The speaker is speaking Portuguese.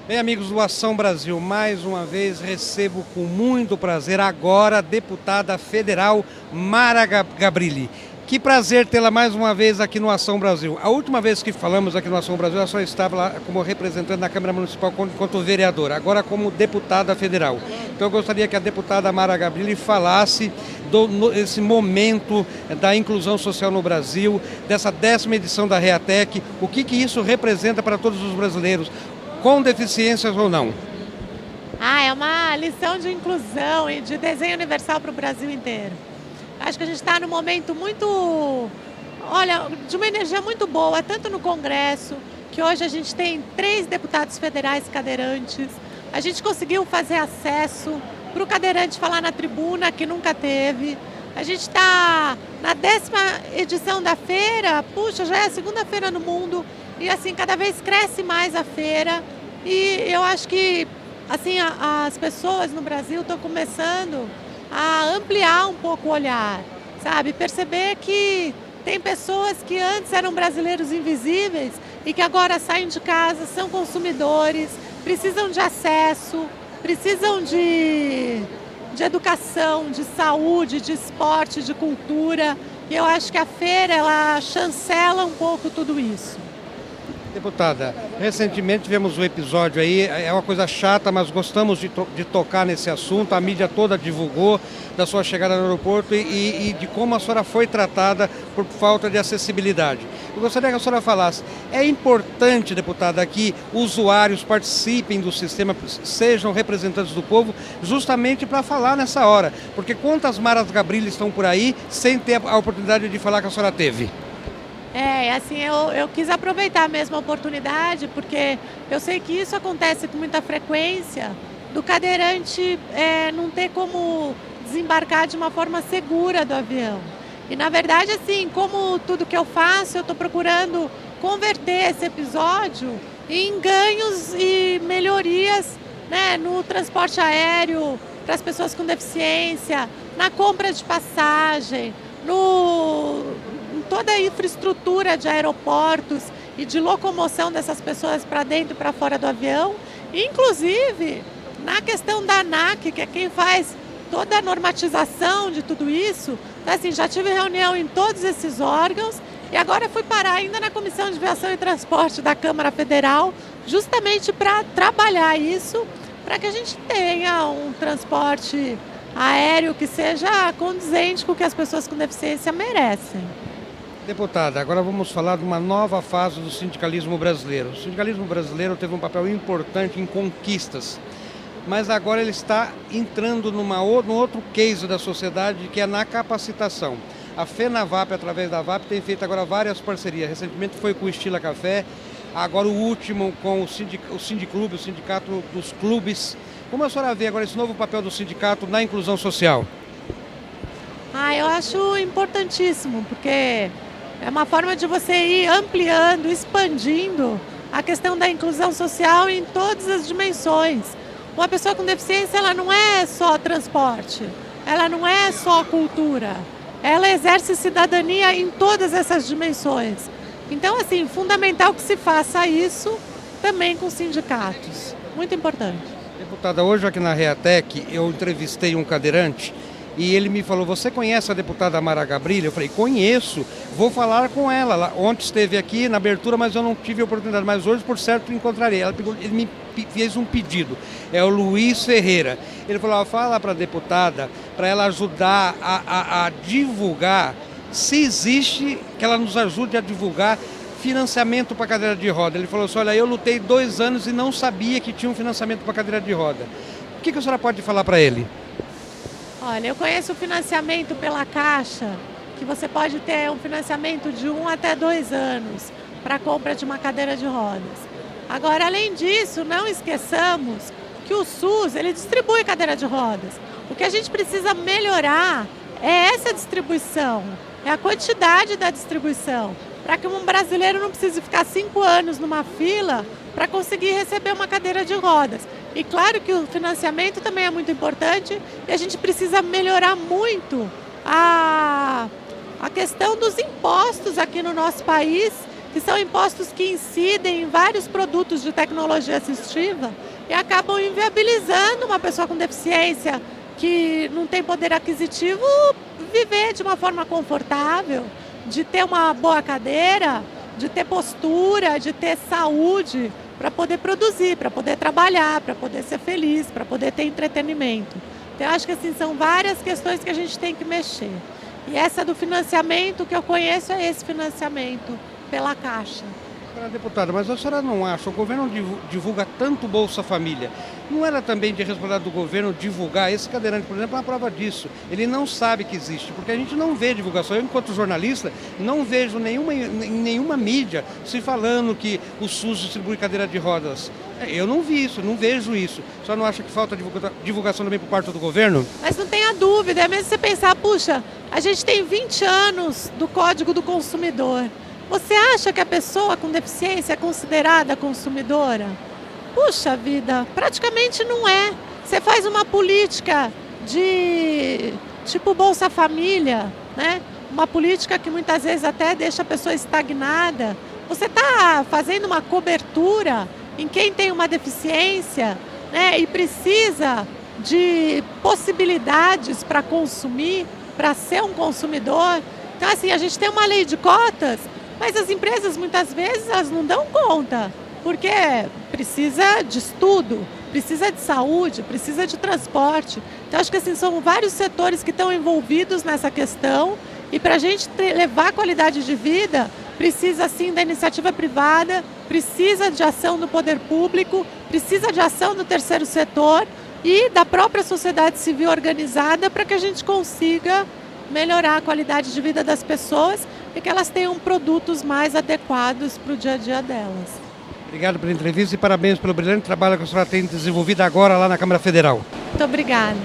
Bem, amigos do Ação Brasil, mais uma vez recebo com muito prazer agora a deputada federal Mara Gabrilli. Que prazer tê-la mais uma vez aqui no Ação Brasil. A última vez que falamos aqui no Ação Brasil, ela só estava lá como representante da Câmara Municipal enquanto vereadora, agora como deputada federal. Então eu gostaria que a deputada Mara Gabrilli falasse desse momento da inclusão social no Brasil, dessa 10ª edição da Reatec, o que isso representa para todos os brasileiros, com deficiências ou não. É uma lição de inclusão e de desenho universal para o Brasil inteiro. Acho que a gente está num momento de uma energia muito boa, tanto no Congresso, que hoje a gente tem 3 deputados federais cadeirantes. A gente conseguiu fazer acesso para o cadeirante falar na tribuna, que nunca teve. A gente está na 10ª edição da feira, já é a 2ª feira no mundo, e assim, cada vez cresce mais a feira. E eu acho que assim, as pessoas no Brasil estão começando a ampliar um pouco o olhar, sabe? Perceber que tem pessoas que antes eram brasileiros invisíveis e que agora saem de casa, são consumidores, precisam de acesso, precisam de educação, de saúde, de esporte, de cultura. E eu acho que a feira, ela chancela um pouco tudo isso. Deputada, recentemente tivemos um episódio aí, é uma coisa chata, mas gostamos de tocar nesse assunto, a mídia toda divulgou da sua chegada no aeroporto e de como a senhora foi tratada por falta de acessibilidade. Eu gostaria que a senhora falasse, é importante, deputada, que usuários participem do sistema, sejam representantes do povo, justamente para falar nessa hora, porque quantas Maras Gabrilli estão por aí sem ter a oportunidade de falar que a senhora teve? Assim, eu quis aproveitar mesmo a oportunidade, porque eu sei que isso acontece com muita frequência, do cadeirante não ter como desembarcar de uma forma segura do avião. E na verdade, assim, como tudo que eu faço, eu estou procurando converter esse episódio em ganhos e melhorias, né, no transporte aéreo, para as pessoas com deficiência, na compra de passagem, toda a infraestrutura de aeroportos e de locomoção dessas pessoas para dentro e para fora do avião, inclusive na questão da ANAC, que é quem faz toda a normatização de tudo isso. Assim, já tive reunião em todos esses órgãos e agora fui parar ainda na Comissão de Viação e Transporte da Câmara Federal, justamente para trabalhar isso, para que a gente tenha um transporte aéreo que seja condizente com o que as pessoas com deficiência merecem. Deputada, agora vamos falar de uma nova fase do sindicalismo brasileiro. O sindicalismo brasileiro teve um papel importante em conquistas, mas agora ele está entrando num outro case da sociedade, que é na capacitação. A FENAVAP, através da VAP, tem feito agora várias parcerias. Recentemente foi com o Estila Café, agora o último com o Sindiclube, o Sindicato dos Clubes. Como a senhora vê agora esse novo papel do sindicato na inclusão social? Eu acho importantíssimo, porque é uma forma de você ir ampliando, expandindo a questão da inclusão social em todas as dimensões. Uma pessoa com deficiência, ela não é só transporte, ela não é só cultura, ela exerce cidadania em todas essas dimensões. Então, assim, fundamental que se faça isso também com sindicatos. Muito importante. Deputada, hoje aqui na Reatec eu entrevistei um cadeirante e ele me falou, você conhece a deputada Mara Gabrilli? Eu falei, conheço, vou falar com ela. Ela ontem esteve aqui na abertura, mas eu não tive a oportunidade, mas hoje, por certo, encontrarei. Ele me fez um pedido, é o Luiz Ferreira. Ele falou, fala para a deputada, para ela ajudar a divulgar, se existe, que ela nos ajude a divulgar financiamento para cadeira de roda. Ele falou assim, olha, eu lutei 2 anos e não sabia que tinha um financiamento para cadeira de roda. O que a senhora pode falar para ele? Olha, eu conheço o financiamento pela Caixa, que você pode ter um financiamento de 1 até 2 anos para a compra de uma cadeira de rodas. Agora, além disso, não esqueçamos que o SUS, ele distribui cadeira de rodas. O que a gente precisa melhorar é essa distribuição, é a quantidade da distribuição, para que um brasileiro não precise ficar 5 anos numa fila para conseguir receber uma cadeira de rodas. E claro que o financiamento também é muito importante e a gente precisa melhorar muito a questão dos impostos aqui no nosso país que são impostos que incidem em vários produtos de tecnologia assistiva e acabam inviabilizando uma pessoa com deficiência que não tem poder aquisitivo viver de uma forma confortável, de ter uma boa cadeira, de ter postura, de ter saúde para poder produzir, para poder trabalhar, para poder ser feliz, para poder ter entretenimento. Então, eu acho que assim, são várias questões que a gente tem que mexer. E essa do financiamento que eu conheço é esse financiamento pela Caixa. Senhora deputada, mas a senhora não acha, o governo divulga tanto Bolsa Família, não era também de responsabilidade do governo divulgar? Esse cadeirante, por exemplo, é uma prova disso. Ele não sabe que existe, porque a gente não vê divulgação. Eu, enquanto jornalista, não vejo nenhuma mídia se falando que o SUS distribui cadeira de rodas. Eu não vi isso, não vejo isso. A senhora não acha que falta divulgação também por parte do governo? Mas não tenha dúvida, é mesmo você pensar, puxa, a gente tem 20 anos do Código do Consumidor. Você acha que a pessoa com deficiência é considerada consumidora? Puxa vida, praticamente não é. Você faz uma política de tipo Bolsa Família, né? Uma política que muitas vezes até deixa a pessoa estagnada. Você está fazendo uma cobertura em quem tem uma deficiência, né? E precisa de possibilidades para consumir, para ser um consumidor. Então, assim, a gente tem uma lei de cotas, mas as empresas, muitas vezes, elas não dão conta, porque precisa de estudo, precisa de saúde, precisa de transporte. Então, acho que assim, são vários setores que estão envolvidos nessa questão e para a gente levar a qualidade de vida, precisa, sim, da iniciativa privada, precisa de ação do poder público, precisa de ação do terceiro setor e da própria sociedade civil organizada para que a gente consiga melhorar a qualidade de vida das pessoas e que elas tenham produtos mais adequados para o dia a dia delas. Obrigado pela entrevista e parabéns pelo brilhante trabalho que a senhora tem desenvolvido agora lá na Câmara Federal. Muito obrigada.